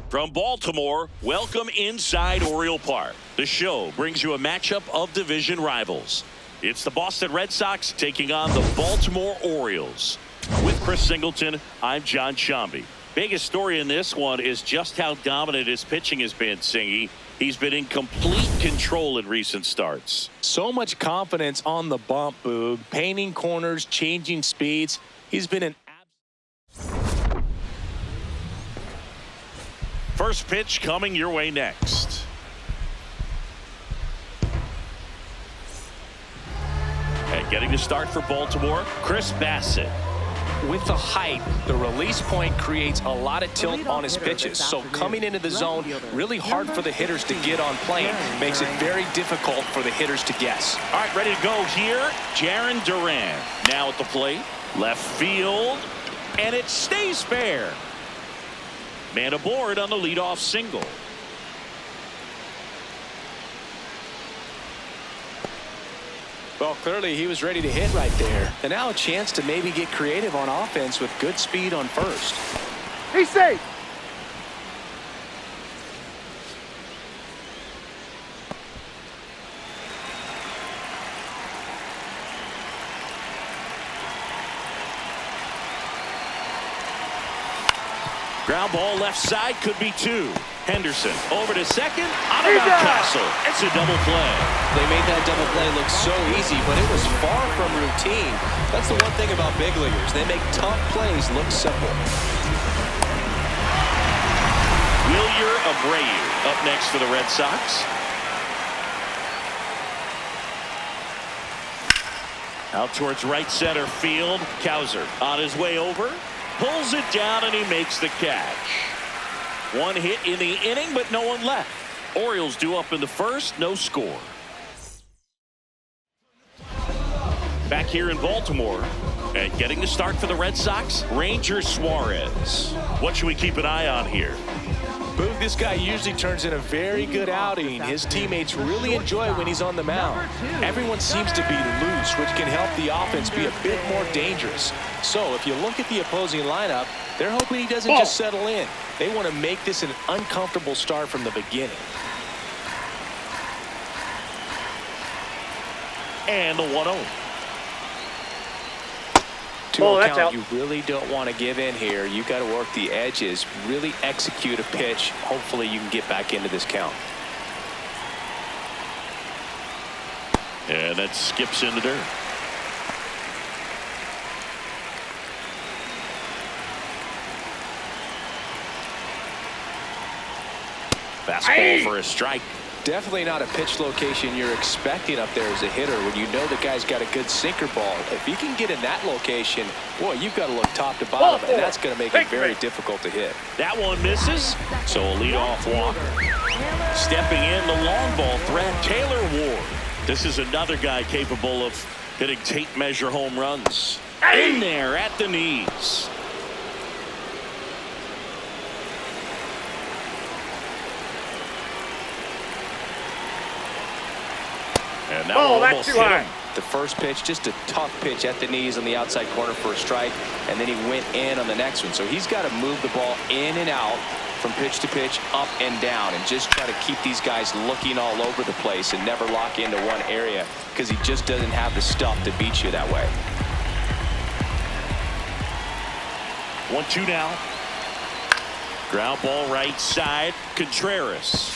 From Baltimore, welcome inside Oriole Park. The show brings you a matchup of division rivals. It's the Boston Red Sox taking on the Baltimore Orioles. With Chris Singleton, I'm John Shambi. Biggest story in this one is just how dominant his pitching has been, Singy. He's been in complete control in recent starts. So much confidence on the bump, Boog. Painting corners, changing speeds. He's been an First pitch coming your way next. And getting to start for Baltimore, Chris Bassett. With the height, the release point creates a lot of tilt on his pitches. So coming into the zone, really hard for the hitters to get on plane. Makes it very difficult for the hitters to guess. All right, ready to go here. Jarren Duran now at the plate. Left field. And it stays fair. Man aboard on the leadoff single. Well, clearly he was ready to hit right there. And now a chance to maybe get creative on offense with good speed on first. He's safe. Ground ball left side, could be two. Henderson over to second. On about Castle. It's a double play. They made that double play look so easy, but it was far from routine. That's the one thing about big leaguers. They make tough plays look simple. Wilyer Abreu up next for the Red Sox. Out towards right center field. Cowser on his way over. Pulls it down and he makes the catch. One hit in the inning, but no one left. Orioles due up in the first, no score. Back here in Baltimore, and getting the start for the Red Sox, Ranger Suarez. What should we keep an eye on here? Boog, this guy usually turns in a very good outing. His teammates really enjoy when he's on the mound. Everyone seems to be loose, which can help the offense be a bit more dangerous. So if you look at the opposing lineup, they're hoping he doesn't just settle in. They want to make this an uncomfortable start from the beginning. And the 1-0. That's out. You really don't want to give in here. You got to work the edges, really execute a pitch. Hopefully you can get back into this count. And that skips in the dirt. Fastball for a strike. Definitely not a pitch location you're expecting up there as a hitter when you know the guy's got a good sinker ball. If you can get in that location, boy, you've got to look top to bottom, and that's going to make it very difficult to hit. That one misses, so a leadoff walk. Stepping in, the long ball threat, Taylor Ward. This is another guy capable of hitting tape measure home runs. In there at the knees. And now almost hit him. The first pitch, just a tough pitch at the knees on the outside corner for a strike, and then he went in on the next one. So he's got to move the ball in and out from pitch to pitch, up and down, and just try to keep these guys looking all over the place and never lock into one area because he just doesn't have the stuff to beat you that way. 1-2 now. Ground ball right side. Contreras.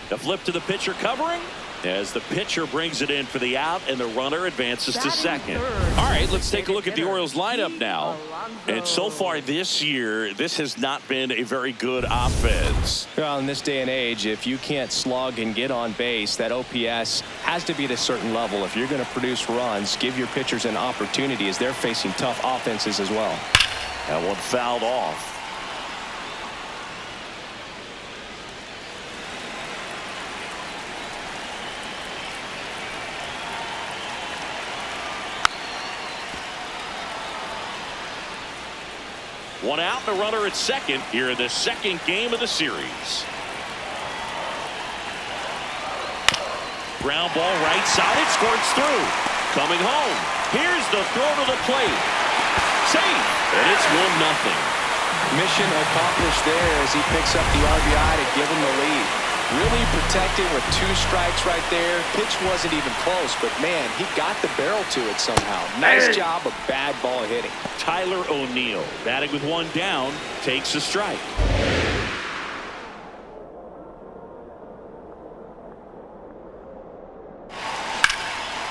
The flip to the pitcher covering. As the pitcher brings it in for the out and the runner advances to second. All right, let's take a look at the Orioles lineup now. And so far this year, this has not been a very good offense. Well, in this day and age, if you can't slug and get on base, that OPS has to be at a certain level. If you're going to produce runs, give your pitchers an opportunity as they're facing tough offenses as well. That one fouled off. One out, the runner at second here in the second game of the series. Ground ball right side, it squirts through. Coming home, here's the throw to the plate. Safe, and it's 1-0. Mission accomplished there as he picks up the RBI to give him the lead. Really protected with 2 strikes right there. Pitch wasn't even close, but man, he got the barrel to it somehow. Nice job of bad ball hitting. Tyler O'Neill, batting with 1 down, takes a strike.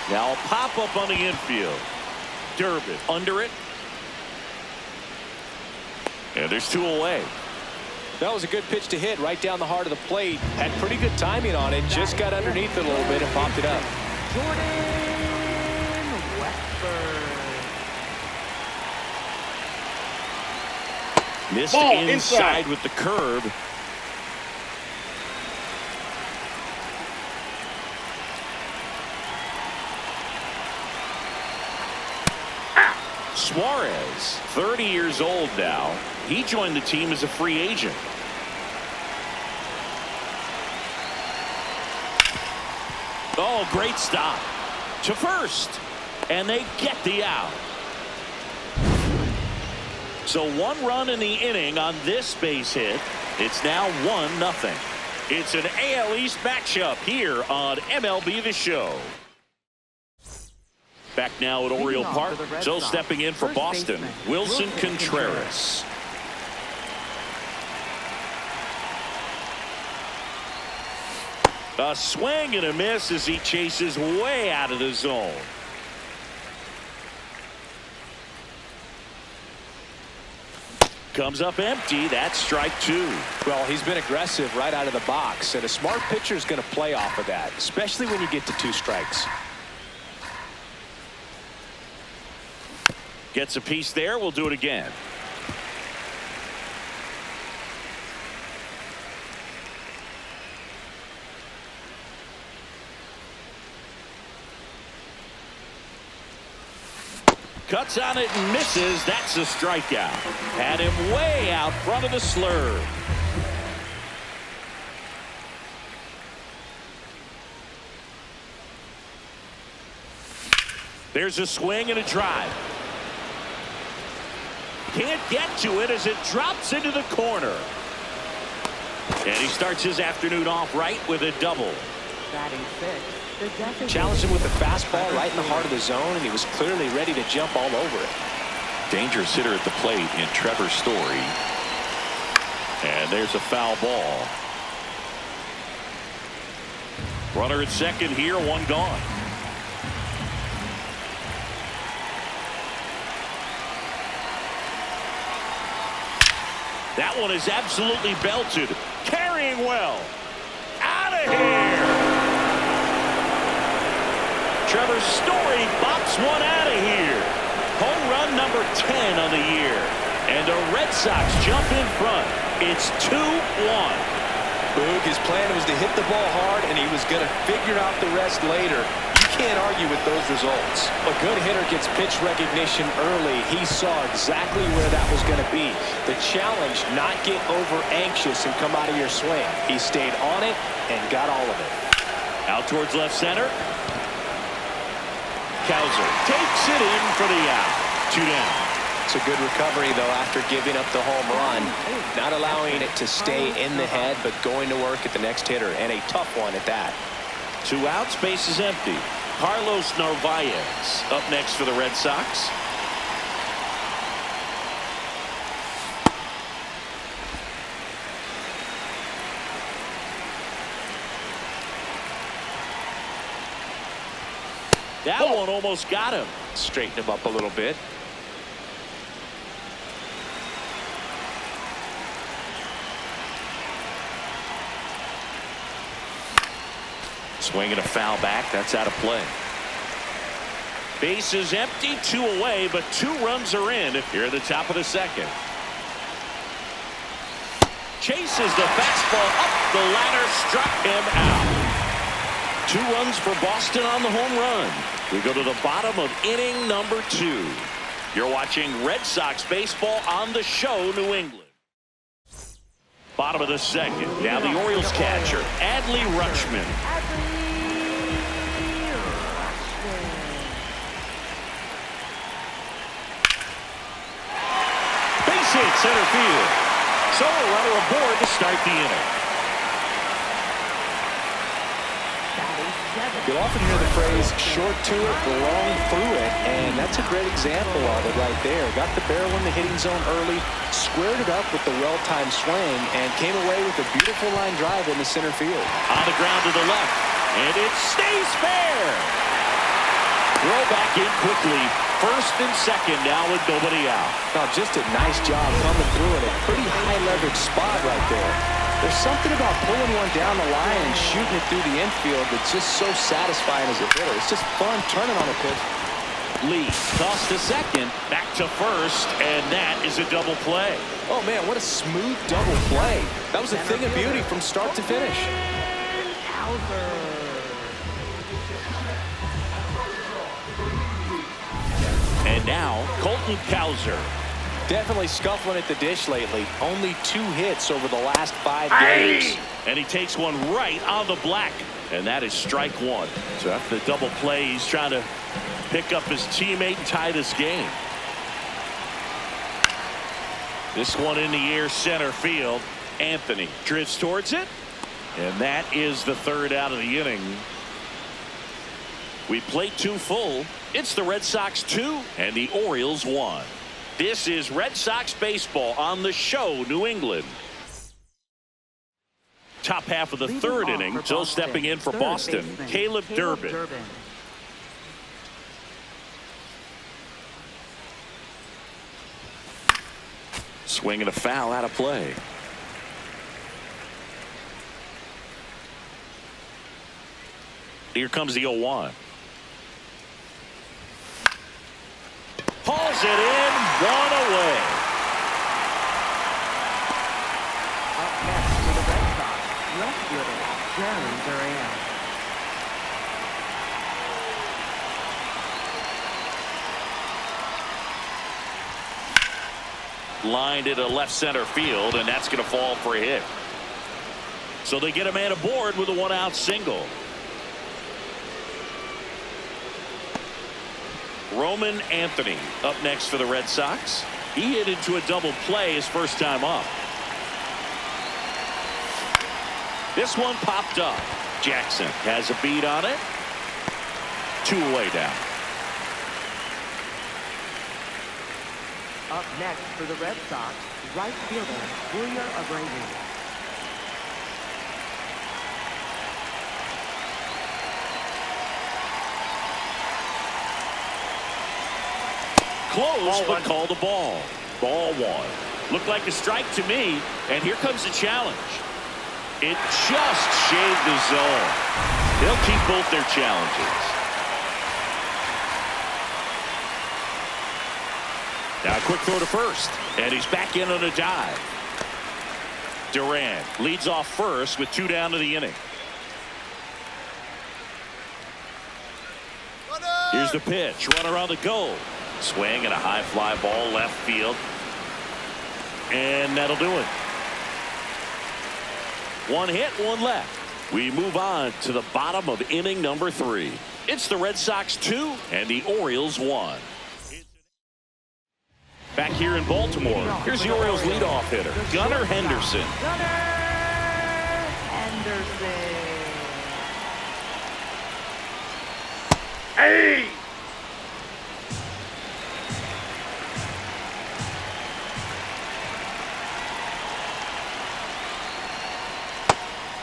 Now a pop-up on the infield. Durbin under it. And there's 2 away. That was a good pitch to hit right down the heart of the plate. Had pretty good timing on it. Just got underneath it a little bit and popped it up. Missed inside with the curve. Suarez, 30 years old now. He joined the team as a free agent. Oh, great stop to first, and they get the out. So 1 run in the inning on this base hit. It's now 1-0. It's an AL East matchup here on MLB The Show. Back now at Oriole Park. So stepping in for Boston, Wilson Contreras. A swing and a miss as he chases way out of the zone. Comes up empty. That's strike 2. Well, he's been aggressive right out of the box, and a smart pitcher is going to play off of that, especially when you get to 2 strikes. Gets a piece there. We'll do it again. Cuts on it and misses. That's a strikeout. Had him way out front of the slurve. There's a swing and a drive. Can't get to it as it drops into the corner. And he starts his afternoon off right with a double. Challenged him with a fastball right in the heart of the zone, and he was clearly ready to jump all over it. Dangerous hitter at the plate in Trevor Story. And there's a foul ball. Runner at second here, 1 gone. That one is absolutely belted. Carrying well. Out of here. Trevor Story bops one out of here. Home run number 10 on the year. And the Red Sox jump in front. It's 2-1. Boog, his plan was to hit the ball hard, and he was going to figure out the rest later. You can't argue with those results. A good hitter gets pitch recognition early. He saw exactly where that was going to be. The challenge, not get over anxious and come out of your swing. He stayed on it and got all of it. Out towards left center. Cowser takes it in for the out. 2 down. It's a good recovery, though, after giving up the home run. Not allowing it to stay in the head, but going to work at the next hitter, and a tough one at that. 2 outs, base is empty. Carlos Narvaez up next for the Red Sox. That one almost got him. Straighten him up a little bit. Swinging a foul back. That's out of play. Base is empty, 2 away, but 2 runs are in here at the top of the second. Chases the fastball up the ladder, struck him out. 2 runs for Boston on the home run. We go to the bottom of inning number 2. You're watching Red Sox baseball on the show, New England. Bottom of the second. Now the Orioles catcher, Adley Rutschman. base hit center field. So a runner aboard to start the inning. You'll often hear the phrase, short to it, long through it, and that's a great example of it right there. Got the barrel in the hitting zone early, squared it up with the well-timed swing, and came away with a beautiful line drive in the center field. On the ground to the left, and it stays fair. Throw back in quickly. First and second now with nobody out. Now, just a nice job coming through in a pretty high-leverage spot right there. There's something about pulling one down the line and shooting it through the infield that's just so satisfying as a hitter. It's just fun turning on a pitch. Lee tossed to second, back to first, and that is a double play. Oh, man, what a smooth double play. That was a thing of beauty from start to finish. And now, Colton Cowser. Definitely scuffling at the dish lately. Only 2 hits over the last 5 games. And he takes one right on the black. And that is strike one. So after the double play, he's trying to pick up his teammate and tie this game. This one in the air center field. Anthony drifts towards it. And that is the third out of the inning. We played 2 full. It's the Red Sox 2 and the Orioles 1. This is Red Sox baseball on the show, New England. Top half of the third inning, so stepping in for Boston, Caleb Durbin. Swinging a foul out of play. Here comes the 0-1. Hauls it in, 1 away. Up next for the Red Sox, left fielder Jeremy Duran. Lined into left center field, and that's going to fall for a hit. So they get a man aboard with a 1-out single. Roman Anthony up next for the Red Sox. He hit into a double play his first time up. This one popped up. Jackson has a beat on it. 2 away down. Up next for the Red Sox, right fielder Julio Abreu. Close, but called a ball. Ball 1. Looked like a strike to me, and here comes the challenge. It just shaved the zone. They'll keep both their challenges. Now a quick throw to first, and he's back in on a dive. Duran leads off first with 2 down to the inning. Here's the pitch. Runner on the go. Swing and a high fly ball left field. And that'll do it. 1 hit, 1 left. We move on to the bottom of inning number 3. It's the Red Sox 2 and the Orioles 1. Back here in Baltimore, here's the Orioles leadoff hitter, Gunnar Henderson. Gunnar Henderson. Hey!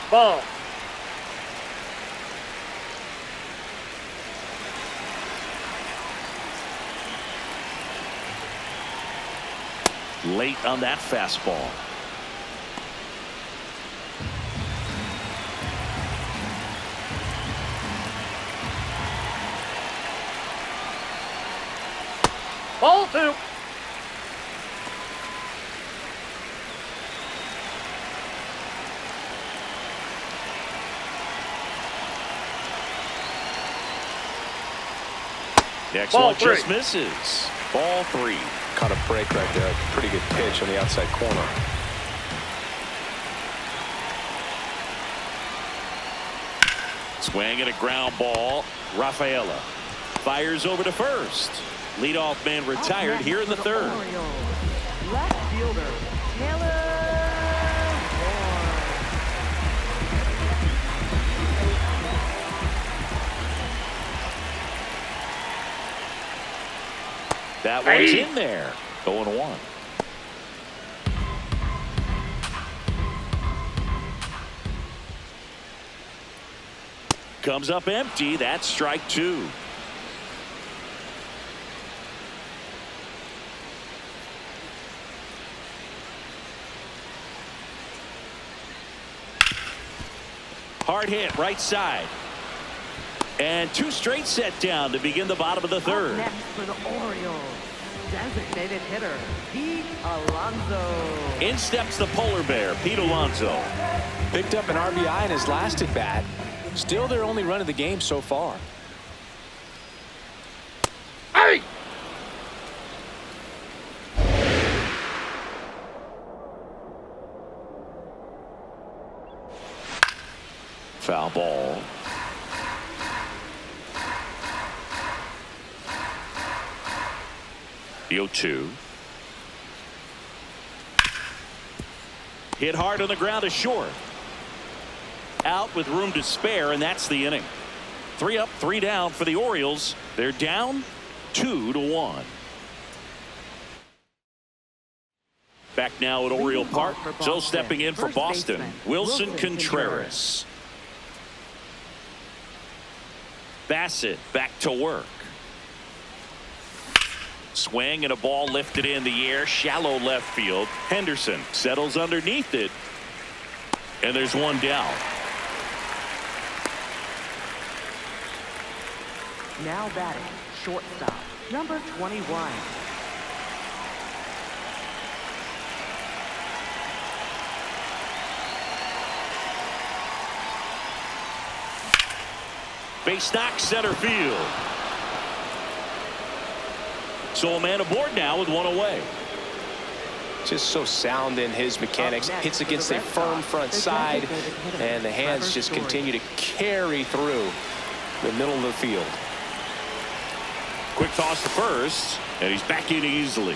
Ball. Late on that fastball. Ball 2. Next Ball one 3. just misses. Ball 3. Caught a break right there. Pretty good pitch on the outside corner. Swing and a ground ball. Rafaela fires over to first. Leadoff man retired here in the third. Left fielder, Taylor Ward. That one's in there. 0-1. Comes up empty. That's strike 2. Hard hit right side. And 2 straight set down to begin the bottom of the third. Up next for the Orioles, designated hitter, Pete Alonso. In steps the polar bear, Pete Alonso. Picked up an RBI in his last at bat. Still their only run of the game so far. Hey! Foul ball. The 0-2. Hit hard on the ground to short. Out with room to spare, and that's the inning. 3 up, 3 down for the Orioles. They're down 2-1. Back now at Oriole Park. So stepping in for Boston, Wilson Contreras. Bassett back to work. Swing and a ball lifted in the air, shallow left field. Henderson settles underneath it, and there's one down. Now batting, shortstop, number 21. Base knock center field. So a man aboard now with 1 away. Just so sound in his mechanics. Hits against a firm front side, and the hands just continue to carry through the middle of the field. Quick toss to first, and he's back in easily.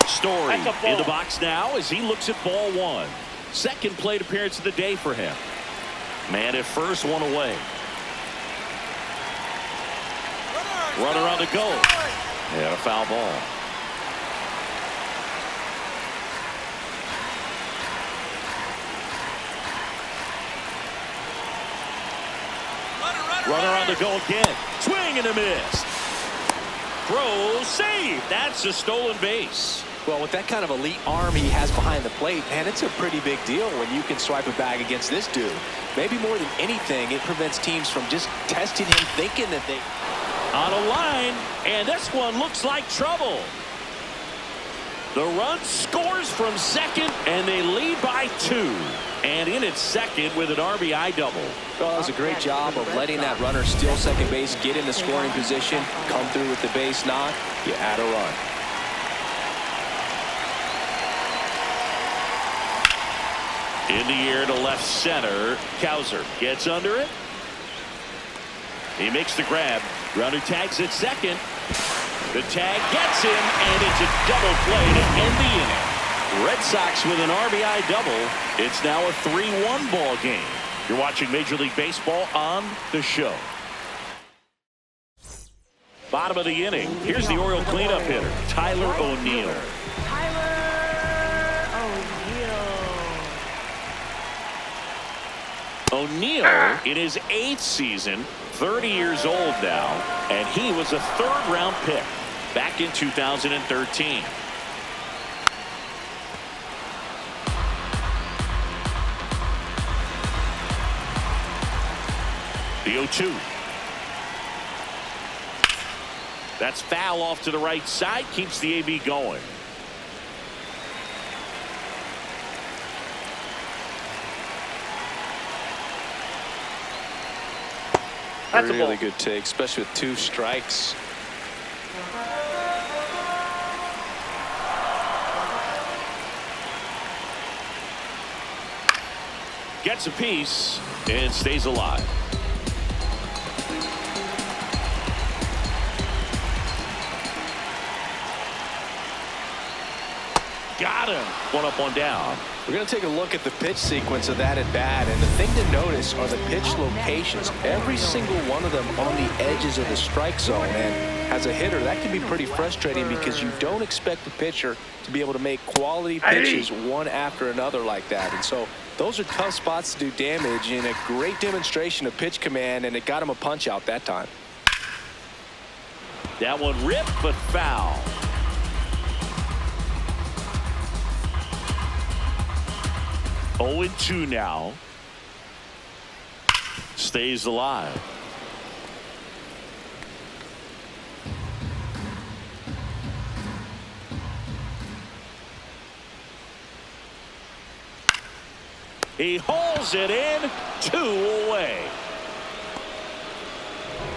Story in the box now as he looks at ball 1. Second plate appearance of the day for him. Man at first, 1 away. Runner on the go. And a foul ball. Runner on the go again. Swing and a miss. Throw, save. That's a stolen base. Well, with that kind of elite arm he has behind the plate, man, it's a pretty big deal when you can swipe a bag against this dude. Maybe more than anything, it prevents teams from just testing him, thinking that they... On a line, and this one looks like trouble. The run scores from second, and they lead by 2. And in at second with an RBI double. Well, that was a great job of letting that runner steal second base, get in the scoring position, come through with the base knock. You add a run. In the air to left center. Cowser gets under it. He makes the grab. Runner tags at second. The tag gets him, and it's a double play to end the inning. Red Sox with an RBI double. It's now a 3-1 ball game. You're watching Major League Baseball on The Show. Bottom of the inning. Here's the Oriole cleanup hitter, Tyler O'Neill. O'Neill in his 8th season, 30 years old now, and he was a 3rd-round pick back in 2013. The 0-2. That's foul off to the right side, keeps the AB going. That's a really good take, especially with 2 strikes. Gets a piece and stays alive. Got him. One up, one down. We're going to take a look at the pitch sequence of that at bat, and the thing to notice are the pitch locations. Every single one of them on the edges of the strike zone, and as a hitter, that can be pretty frustrating because you don't expect the pitcher to be able to make quality pitches one after another like that. And so those are tough spots to do damage, and a great demonstration of pitch command, and it got him a punch out that time. That one ripped, but foul. Oh, 2 now. Stays alive. He hauls it in, 2 away.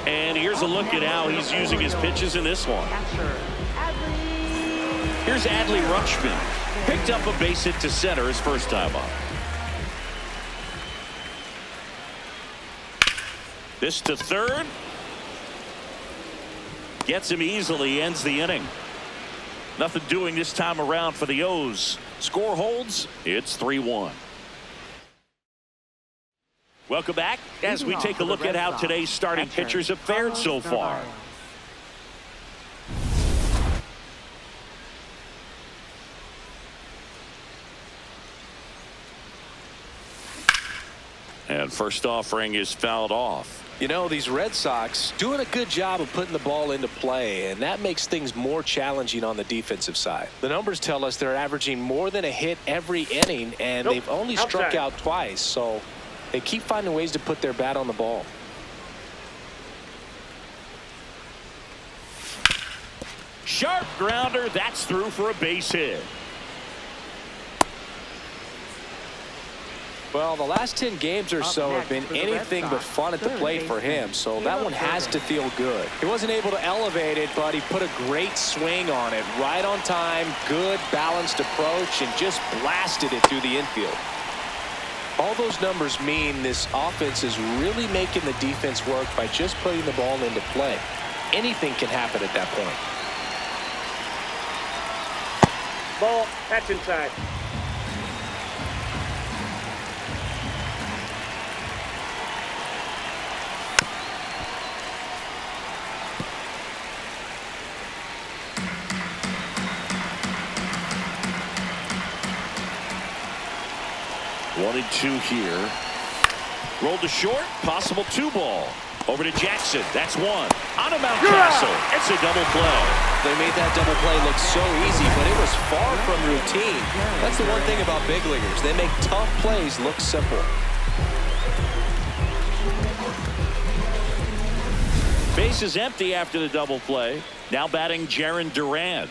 And here's a look at how he's using his pitches in this one. Here's Adley Rutschman. Picked up a base hit to center his first time up. This to third. Gets him easily, ends the inning. Nothing doing this time around for the O's. Score holds, it's 3-1. Welcome back as we take a look at how today's starting pitchers have fared so far. And first offering is fouled off. You know, these Red Sox doing a good job of putting the ball into play, and that makes things more challenging on the defensive side. The numbers tell us they're averaging more than a hit every inning, and they've only struck out twice, so they keep finding ways to put their bat on the ball. Sharp grounder, that's through for a base hit. Well, the last 10 games or so have been anything but fun at the plate for him, so that one has to feel good. He wasn't able to elevate it, but he put a great swing on it. Right on time, good, balanced approach, and just blasted it through the infield. All those numbers mean this offense is really making the defense work by just putting the ball into play. Anything can happen at that point. Ball. That's inside. One and 2 here. Rolled to short, possible 2 ball. Over to Jackson, that's 1. On a Mountcastle, it's a double play. They made that double play look so easy, but it was far from routine. That's the one thing about big leaguers. They make tough plays look simple. Base is empty after the double play. Now batting Jarren Duran.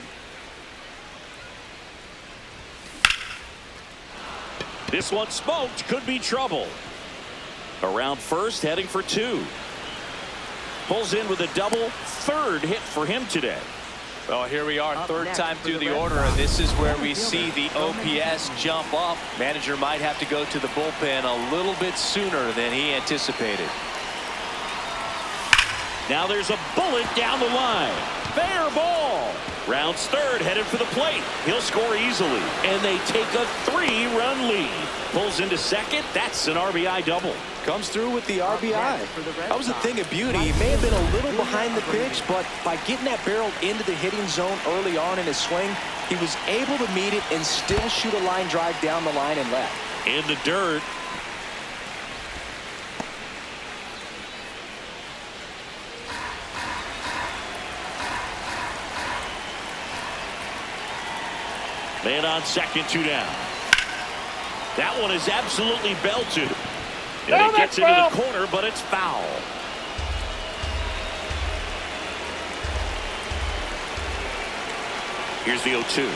This one smoked, could be trouble. Around first, heading for 2. Pulls in with a double, 3rd hit for him today. Well, here we are, 3rd time through the order, and this is where we see the OPS jump up. Manager might have to go to the bullpen a little bit sooner than he anticipated. Now there's a bullet down the line. Fair ball. Rounds 3rd, headed for the plate. He'll score easily, and they take a 3-run lead. Pulls into 2nd. That's an RBI double. Comes through with the RBI. That was a thing of beauty. He may have been a little behind the pitch, but by getting that barrel into the hitting zone early on in his swing, he was able to meet it and still shoot a line drive down the line and left. In the dirt. Man on 2nd, 2 down. That one is absolutely belted. And it gets into the corner, but it's foul. Here's the 0-2.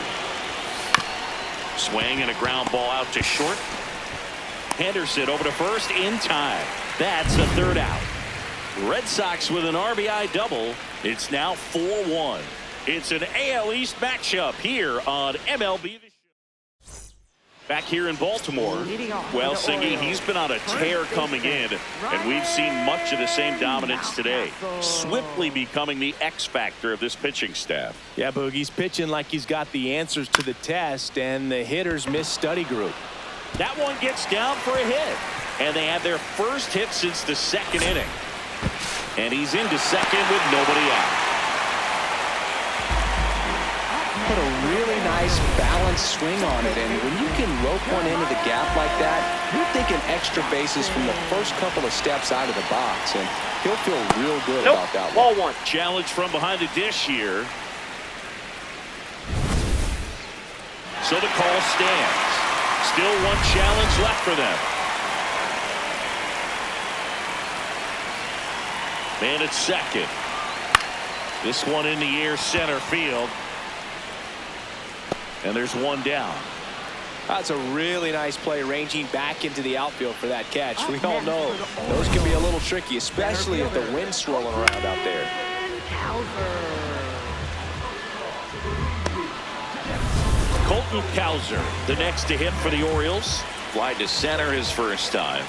Swing and a ground ball out to short. Henderson over to first in time. That's the 3rd out. Red Sox with an RBI double. It's now 4-1. It's an AL East matchup here on MLB The Show. Back here in Baltimore, well, Singy, he's been on a tear coming in, and we've seen much of the same dominance today. Swiftly becoming the X factor of this pitching staff. Yeah, Boogie's pitching like he's got the answers to the test, and the hitters miss study group. That one gets down for a hit, and they have their first hit since the second inning. And he's into second with nobody out. Put a really nice balanced swing on it, and when you can rope one into the gap like that, you're thinking extra bases from the first couple of steps out of the box, and he'll feel real good about that Ball one. one. Challenge from behind the dish here. So the call stands. Still one challenge left for them. Man at second. This one in the air, center field. And there's one down. That's a really nice play, ranging back into the outfield for that catch. We all know those can be a little tricky, especially if the wind's swirling around out there. Colton Cowser, the next to hit for the Orioles. Fly to center his first time.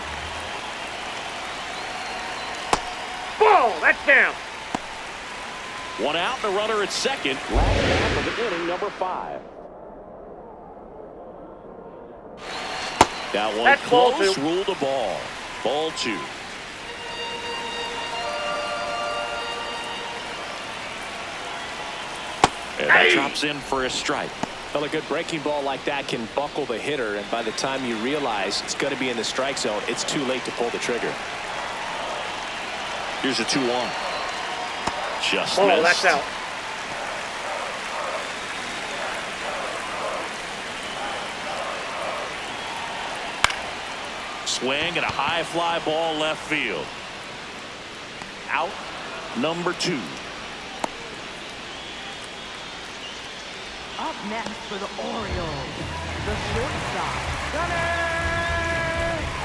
Ball, that's down. One out and a runner at second. Last half of the inning, number 5. That one That's ball close, two. ruled a ball. Ball 2. And that drops in for a strike. Well, a good breaking ball like that can buckle the hitter, and by the time you realize it's going to be in the strike zone, it's too late to pull the trigger. Here's a 2-1. Just Ball, missed. that's out. Swing and a high fly ball left field. Out number 2. Up next for the Orioles, the shortstop, Gunnar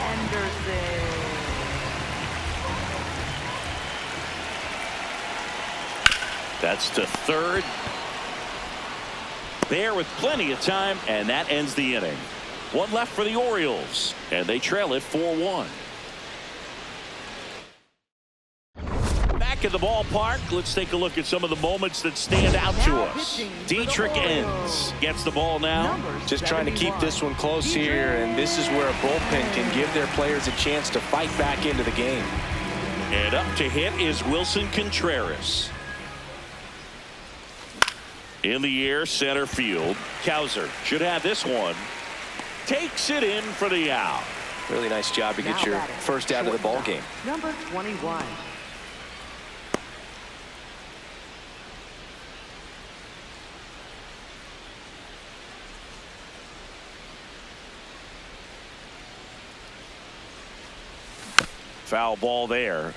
Henderson. That's to third. There with plenty of time, and that ends the inning. One left for the Orioles, and they trail it 4-1. Back at the ballpark, let's take a look at some of the moments that stand out to us. Dietrich Ends gets the ball now. Just trying to keep this one close here, and this is where a bullpen can give their players a chance to fight back into the game. And up to hit is Wilson Contreras. In the air, center field. Cowser should have this one. Takes it in for the out. Really nice job to get your first out of the ball game. Number 21. Foul ball there.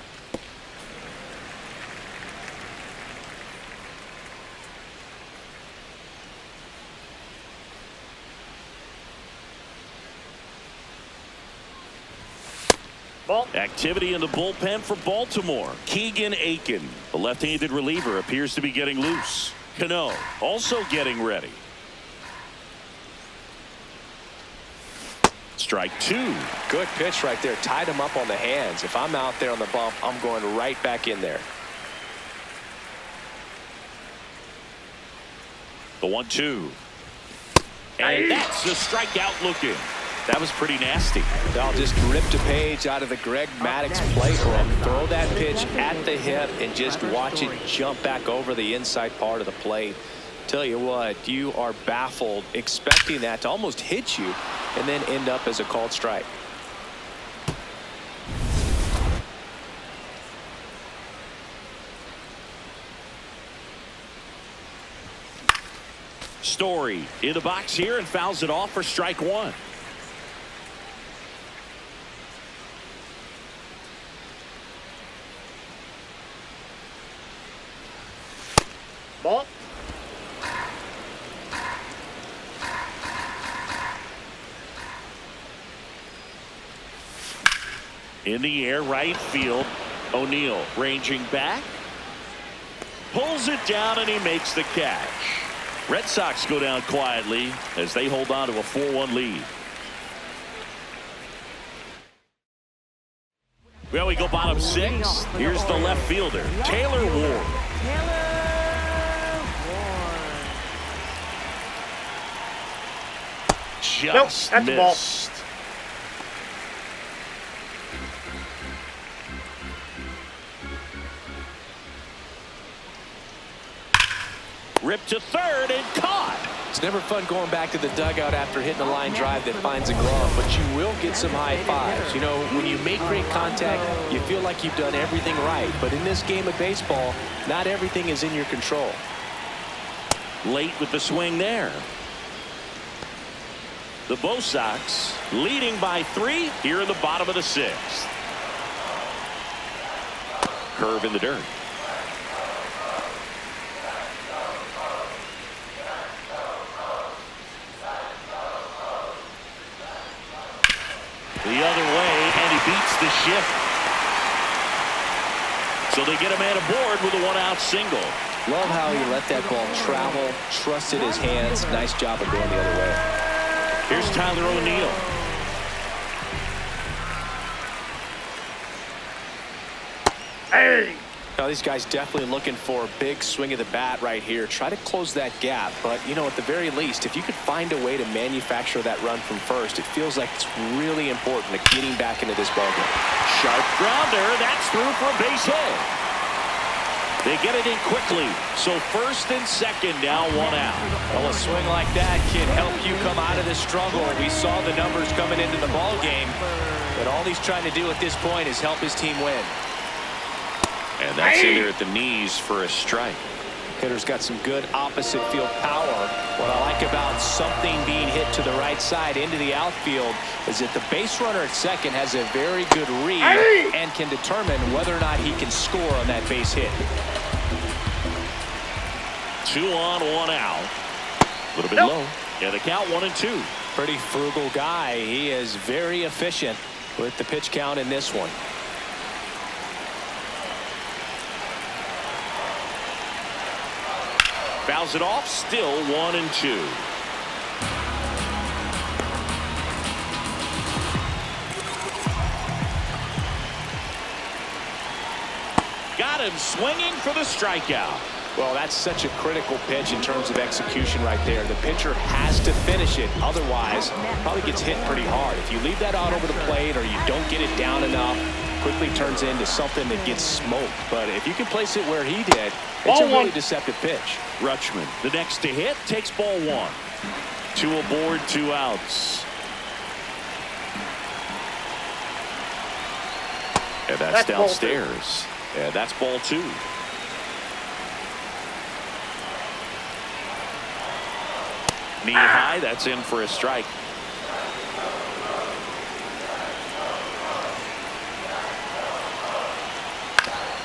Ball. Activity in the bullpen for Baltimore. Keegan Aiken, the left-handed reliever, appears to be getting loose. Cano also getting ready. Strike 2. Good pitch right there. Tied him up on the hands. If I'm out there on the bump, I'm going right back in there. The 1-2. And that's the strikeout looking. That was pretty nasty. I'll just ripped a page out of the Greg Maddux playbook. Throw that pitch at the hip and just watch it jump back over the inside part of the plate. Tell you what, you are baffled expecting that to almost hit you and then end up as a called strike. Story in the box here and fouls it off for strike 1. Ball. In the air, right field. O'Neill ranging back. Pulls it down and he makes the catch. Red Sox go down quietly as they hold on to a 4-1 lead. Well, we go bottom six. Here's the left fielder, Taylor Ward. Just Nope, that's a ball. missed. Ripped to third and caught. It's never fun going back to the dugout after hitting a line drive that finds a glove, but you will get some high fives. You know, when you make great contact, you feel like you've done everything right. But in this game of baseball, not everything is in your control. Late with the swing there. The Bo Sox leading by 3 here in the bottom of the 6th. Curve in the dirt. The other way, and he beats the shift. So they get a man aboard with a 1-out single. Love how he let that ball travel, trusted his hands. Nice job of going the other way. Here's Tyler O'Neill. Hey! Now these guys definitely looking for a big swing of the bat right here. Try to close that gap, but you know, at the very least, if you could find a way to manufacture that run from first, it feels like it's really important to getting back into this ballgame. Sharp grounder, that's through for a base hit. They get it in quickly, so first and second now 1 out. Well, a swing like that can help you come out of this struggle. We saw the numbers coming into the ball game, but all he's trying to do at this point is help his team win. And that's in there at the knees for a strike. Hitter's got some good opposite field power. What I like about something being hit to the right side into the outfield is that the base runner at second has a very good read and can determine whether or not he can score on that base hit. 2 on, 1 out. A little bit low. Yeah, the count 1-2. Pretty frugal guy. He is very efficient with the pitch count in this one. Fouls it off, still 1-2. Got him swinging for the strikeout. Well, that's such a critical pitch in terms of execution right there. The pitcher has to finish it. Otherwise, probably gets hit pretty hard. If you leave that out over the plate or you don't get it down enough, quickly turns into something that gets smoked. But if you can place it where he did, it's a really deceptive pitch. Rutschman, the next to hit, takes ball 1. 2 aboard, 2 outs. And that's downstairs. And that's ball 2. Knee high, that's in for a strike.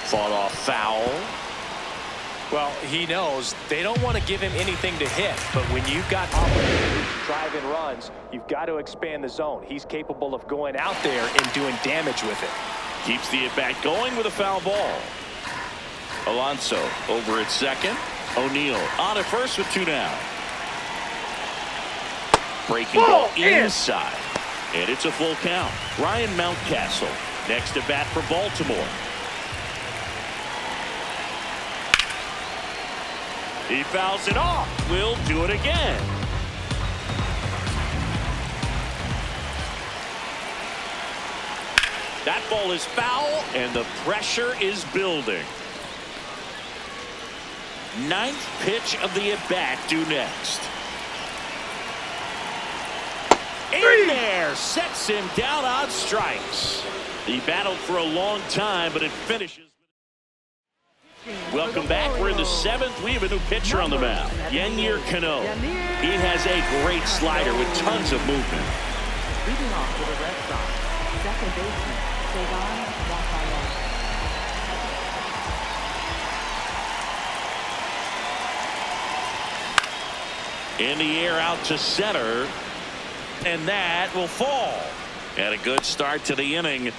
Fought off foul. Well, he knows they don't want to give him anything to hit, but when you've got driving runs, you've got to expand the zone. He's capable of going out there and doing damage with it. Keeps the at-bat going with a foul ball. Alonso over at second. O'Neill on at first with 2 down. Breaking ball inside. And it's a full count. Ryan Mountcastle next to bat for Baltimore. He fouls it off. We'll do it again. That ball is foul, and the pressure is building. 9th pitch of the at-bat due next. In there, sets him down on strikes. He battled for a long time, but it finishes. Welcome back. We're in the 7th. We have a new pitcher on the mound, Yennier Cano. He has a great slider with tons of movement. Leading off for the Red Sox, second baseman, Sagan Rafael. In the air out to center, and that will fall. And a good start to the inning.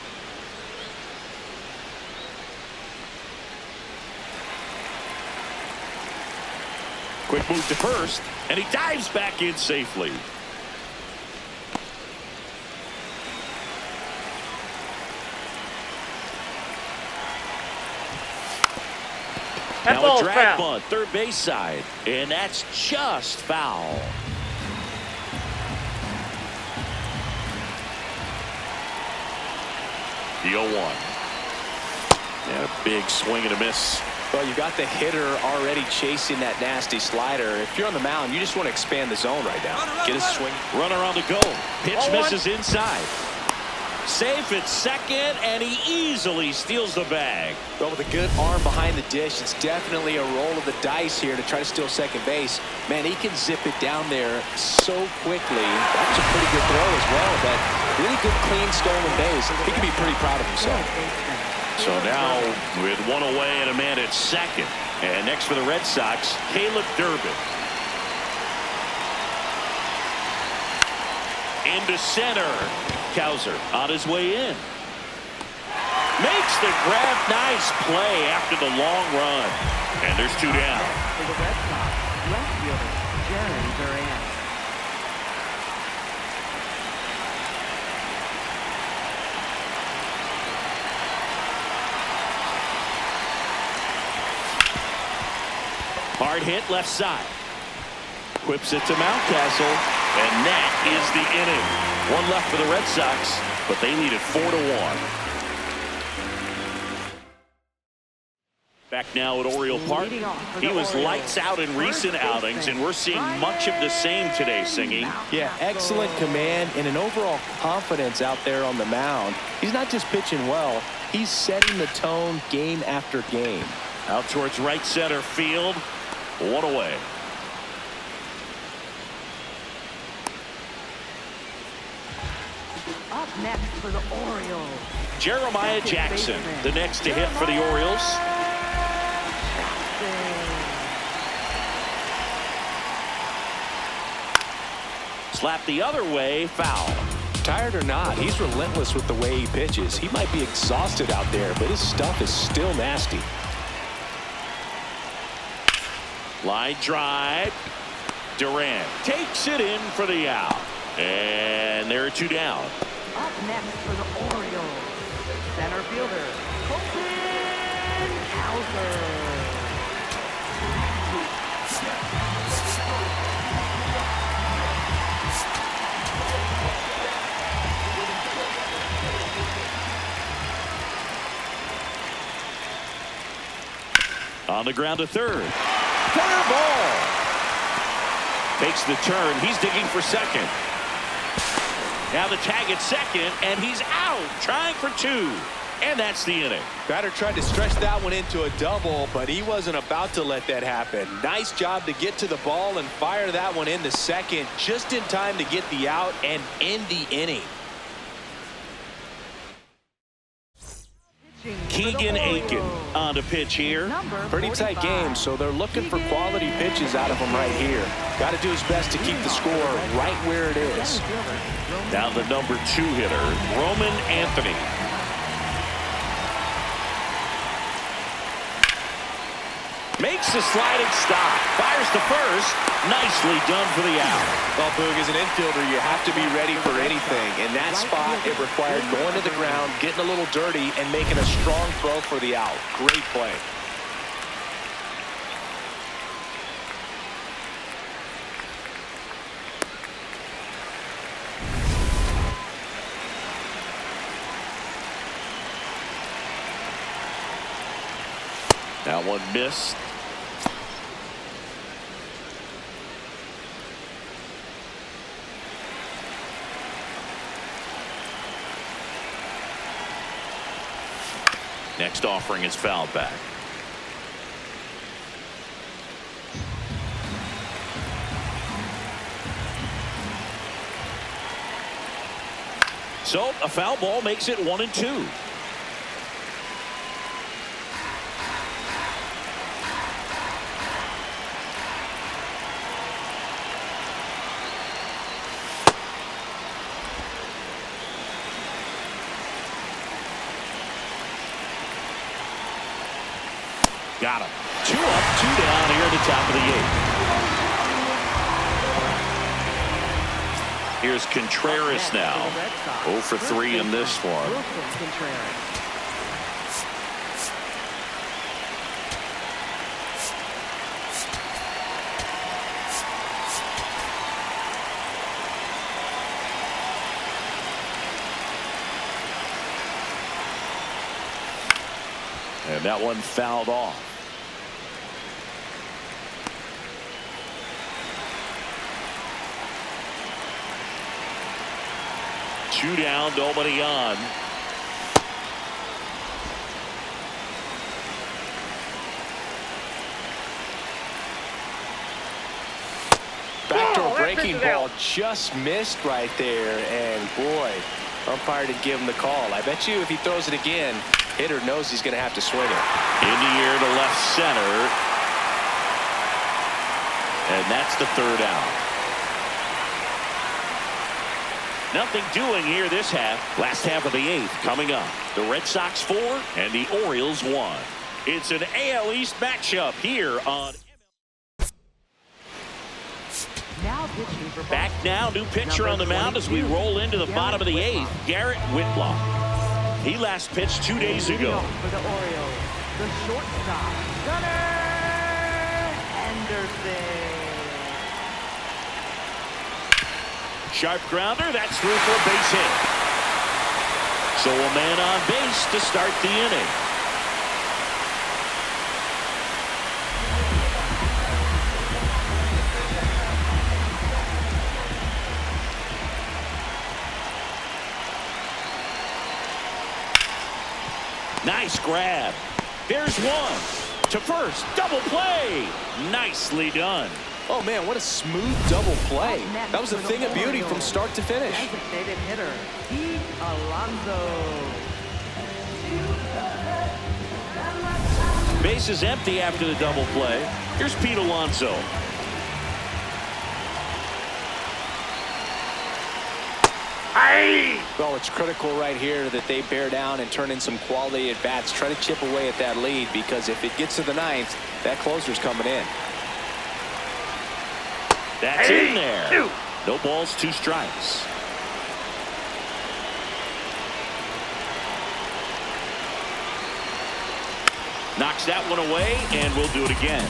Quick move to first, and he dives back in safely. That Now a ball's drag foul. bunt, third base side, and that's just foul. The 0-1. And a big swing and a miss. Well, you got the hitter already chasing that nasty slider. If you're on the mound, you just want to expand the zone right now. Get a swing. Runner on the go. Pitch 0-1. misses inside. Safe at second, and he easily steals the bag. Well, with a good arm behind the dish, it's definitely a roll of the dice here to try to steal second base. Man, he can zip it down there so quickly. That was a pretty good throw as well. That really good, clean, stolen base. He can be pretty proud of himself. So now with one away and a man at second. And next for the Red Sox, Caleb Durbin. Into center. Cowser on his way in. Makes the grab. Nice play after the long run. And there's two down. For the Red Sox, left fielder, Jarren Duran. Hard hit left side. Whips it to Mountcastle. And that is the inning. One left for the Red Sox, but they lead it 4-1. Back now at Oriole Park. He was lights out in recent outings, and we're seeing much of the same today, Singy. Yeah, excellent command and an overall confidence out there on the mound. He's not just pitching well, he's setting the tone game after game. Out towards right center field. One away. Up next for the Orioles. Jeremiah Jackson, the next to hit for the Orioles. Slap the other way, foul. Tired or not, he's relentless with the way he pitches. He might be exhausted out there, but his stuff is still nasty. Line drive. Durant takes it in for the out. And there are two down. Up next for the Orioles, center fielder, Colton Cowser. On the ground to third. Fair ball. Makes the turn. He's digging for second. Now the tag at second, and he's out, trying for two. And that's the inning. Batter tried to stretch that one into a double, but he wasn't about to let that happen. Nice job to get to the ball and fire that one into second, just in time to get the out and end the inning. Keegan Aiken on to pitch here. Pretty tight game, so they're looking for quality pitches out of him right here. Got to do his best to keep the score right where it is. Now the number 2 hitter, Roman Anthony. Makes the sliding stop. Fires to first. Nicely done for the out. Well, Boog, as an infielder, you have to be ready for anything. In that spot, it required going to the ground, getting a little dirty, and making a strong throw for the out. Great play. That one missed. Next offering is fouled back. So a foul ball makes it 1-2. Got him. 2 up, 2 down here at the top of the 8th. Here's Contreras now. 0 for 3 in this one. And that one fouled off. Two down, nobody on. Backdoor breaking ball just missed right there, and boy, umpire didn't give him the call. I bet you if he throws it again, hitter knows he's going to have to swing it. In the air to left center. And that's the third out. Nothing doing here this half. Last half of the eighth coming up. The Red Sox 4 and the Orioles 1. It's an AL East matchup here on Back now, new pitcher on the mound as we roll into the bottom of the eighth, Garrett Whitlock. He last pitched 2 days ago. For the Orioles, the shortstop, Gunnar Henderson. Sharp grounder, that's through for a base hit. So a man on base to start the inning. Nice grab. There's one. To first. Double play. Nicely done. Oh, man, what a smooth double play. That was a thing of beauty from start to finish. Designated hitter, Pete Alonso. Base is empty after the double play. Here's Pete Alonso. Well, it's critical right here that they bear down and turn in some quality at bats. Try to chip away at that lead, because if it gets to the ninth, that closer's coming in. That's in there. No balls, 2 strikes. Knocks that one away, and we'll do it again.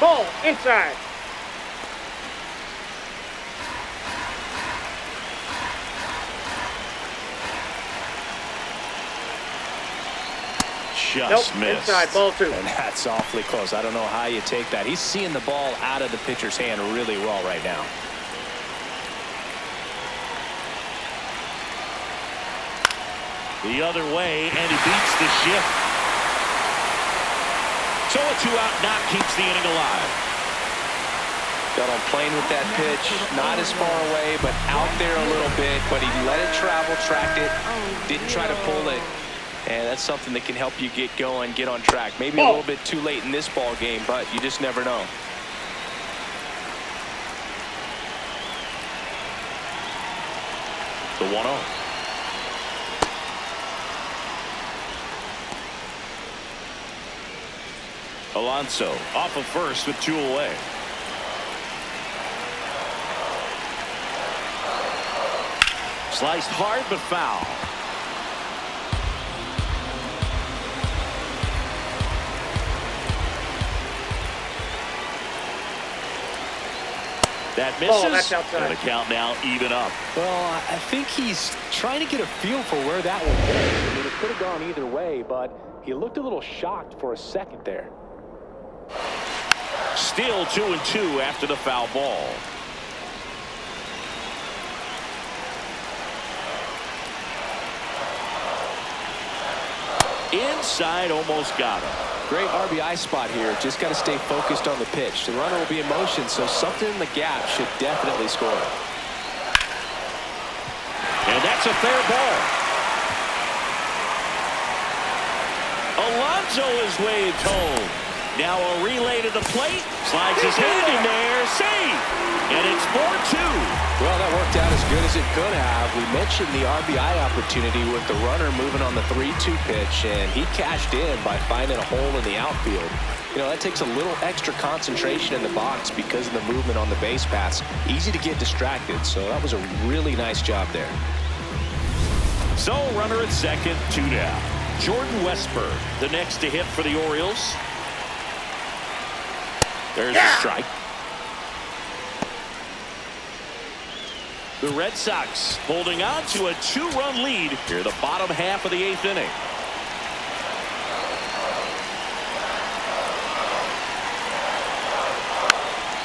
Ball inside. Just missed. Inside, ball 2. And that's awfully close. I don't know how you take that. He's seeing the ball out of the pitcher's hand really well right now. The other way, and he beats the shift. So a 2-out knock keeps the inning alive. Got on plane with that pitch, not as far away, but out there a little bit. But he let it travel, tracked it, didn't try to pull it. And that's something that can help you get going, get on track. Maybe a little bit too late in this ball game, but you just never know. The 1-0. Alonso off of first with 2 away. Sliced hard but foul. That misses. That's outside. And the count now even up. Well, I think he's trying to get a feel for where that one went. I mean, it could have gone either way, but he looked a little shocked for a second there. Still 2-2 after the foul ball. Inside, almost got him. Great RBI spot here. Just got to stay focused on the pitch. The runner will be in motion, so something in the gap should definitely score. And that's a fair ball. Alonso is waved home. Now a relay to the plate. Slides his hand in there. Safe. And it's 4-2. Well, that worked out as good as it could have. We mentioned the RBI opportunity with the runner moving on the 3-2 pitch, and he cashed in by finding a hole in the outfield. You know, that takes a little extra concentration in the box because of the movement on the base paths. Easy to get distracted, so that was a really nice job there. So, runner at second, 2 down. Jordan Westburg, the next to hit for the Orioles. There's a strike. The Red Sox holding on to a 2-run lead here the bottom half of the 8th inning.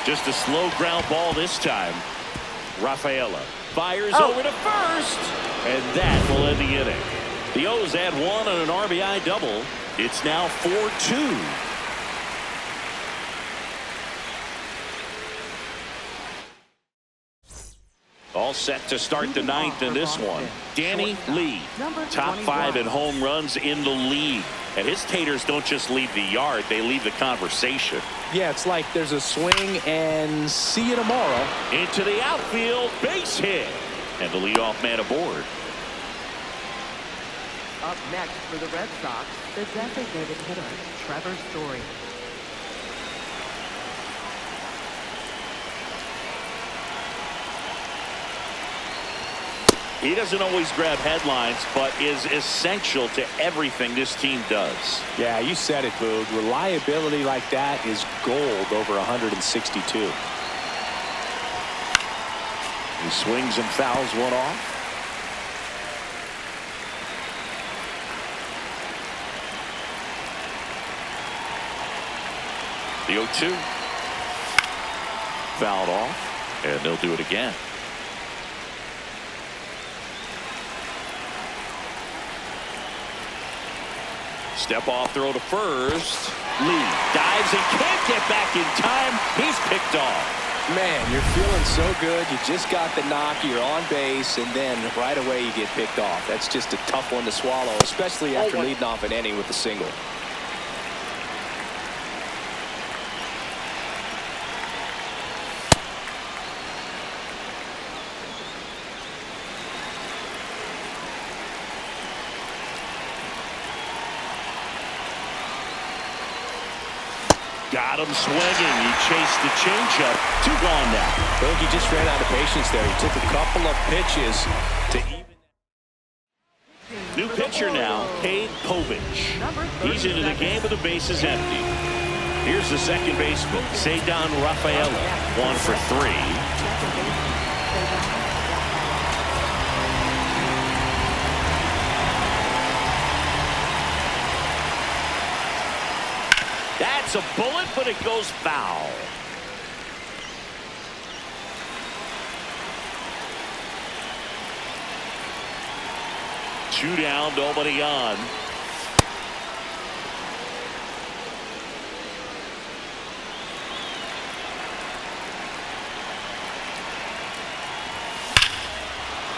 Just a slow ground ball this time. Rafaela fires over to first, and that will end the inning. The O's had 1 on an RBI double. It's now 4-2. All set to start the 9th in this one. Danny Lee, top 5 in home runs in the league. And his taters don't just leave the yard, they leave the conversation. Yeah, it's like there's a swing and see you tomorrow. Into the outfield, base hit. And the leadoff man aboard. Up next for the Red Sox, the designated hitter, Trevor Story. He doesn't always grab headlines, but is essential to everything this team does. Yeah, you said it, Boog. Reliability like that is gold over 162. He swings and fouls one off. The 0-2. Fouled off, and they'll do it again. Step off throw to first. Lee dives and can't get back in time. He's picked off. Man, you're feeling so good. You just got the knock. You're on base, and then right away you get picked off. That's just a tough one to swallow, especially after leading off an inning with a single. Got him swinging. He chased the changeup. 2 gone now. Boog, he just ran out of patience there. He took a couple of pitches to even. New pitcher now, Cade Povich. He's into the game with the bases empty. Here's the second baseman, Ceddanne Rafaela, 1 for 3. That's a bullet, but it goes foul. Two down, nobody on.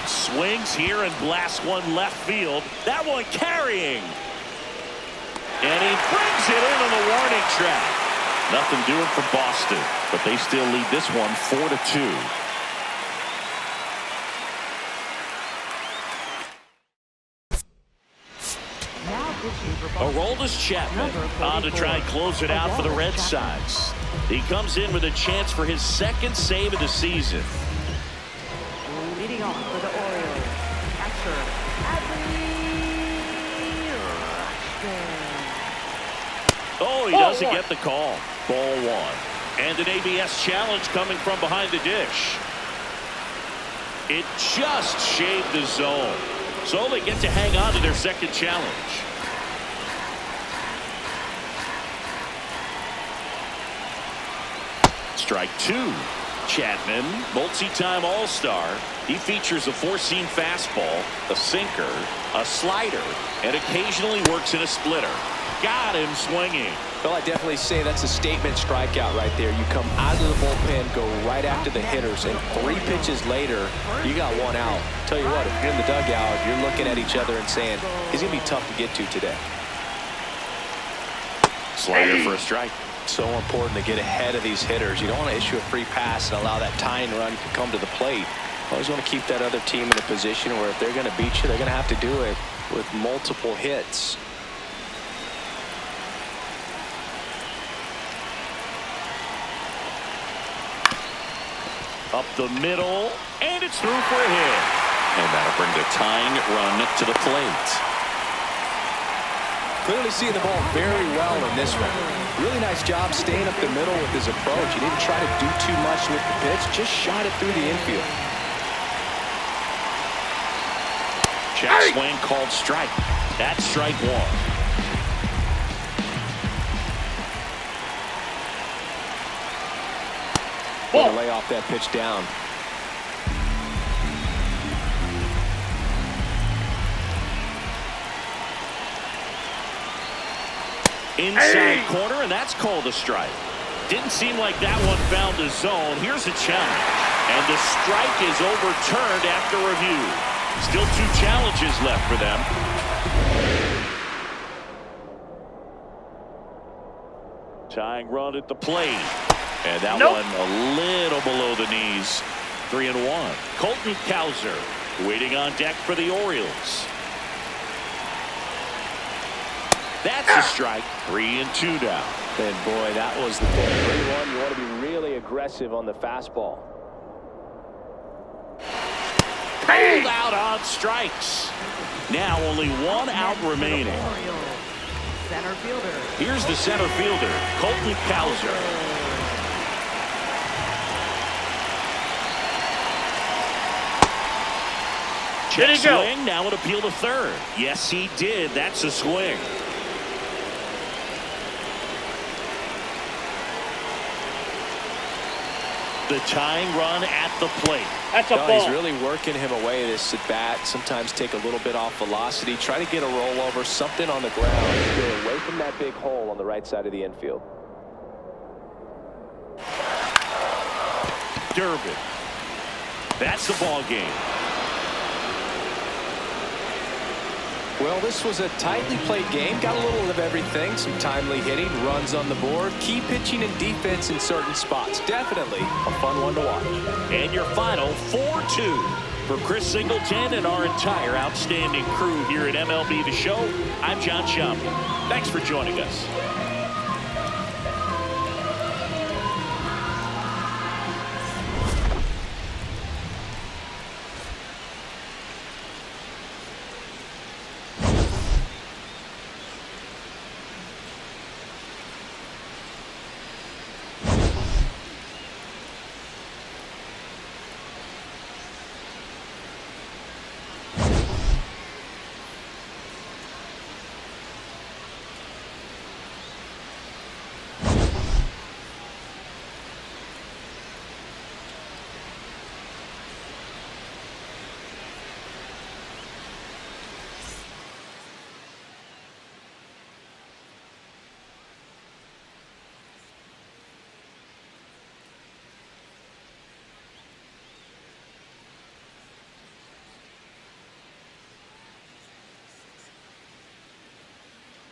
Swings here and blasts one left field. That one carrying. And he brings it in on the warning track. Nothing doing for Boston, but they still lead this one 4-2. Aroldis Chapman on to try and close it out for the Red Sox. He comes in with a chance for his 2nd save of the season. Leading off for the Orioles, catcher, Oh, he doesn't get the call. Ball 1. And an ABS challenge coming from behind the dish. It just shaved the zone. So they get to hang on to their 2nd challenge. Strike 2. Chapman, multi-time All-Star. He features a 4-seam fastball, a sinker, a slider, and occasionally works in a splitter. Got him swinging. Well, I definitely say that's a statement strikeout right there. You come out of the bullpen, go right after the hitters, and 3 pitches later, you got 1 out. Tell you what, if you're in the dugout, you're looking at each other and saying, he's going to be tough to get to today. Slider for a strike. So important to get ahead of these hitters. You don't want to issue a free pass and allow that tying run to come to the plate. You always want to keep that other team in a position where if they're going to beat you, they're going to have to do it with multiple hits. Up the middle, and it's through for a hit. And that'll bring the tying run to the plate. Clearly seeing the ball very well in this one. Really nice job staying up the middle with his approach. He didn't try to do too much with the pitch, just shot it through the infield. Check swing called strike. That's strike one. Going to lay off that pitch down. Inside corner, and that's called a strike. Didn't seem like that one found a zone. Here's a challenge. And the strike is overturned after review. Still 2 challenges left for them. Tying run at the plate. And that one a little below the knees. 3-1. Colton Cowser waiting on deck for the Orioles. That's a strike. 3-2 now. And boy, that was the big 3-1. You want to be really aggressive on the fastball. Pulled out on strikes. Now only 1 out remaining. Center fielder. Here's the center fielder, Colton Cowser. Did he go? Swing, now an appeal to third. Yes, he did. That's a swing. The tying run at the plate. That's a No, ball. he's really working him away this at bat. Sometimes take a little bit off velocity. Try to get a rollover, something on the ground. Get away from that big hole on the right side of the infield. Durbin. That's the ball game. Well, this was a tightly played game. Got a little of everything. Some timely hitting, runs on the board, key pitching and defense in certain spots. Definitely a fun one to watch. And your final 4-2 for Chris Singleton and our entire outstanding crew here at MLB The Show. I'm John Schaumburg. Thanks for joining us.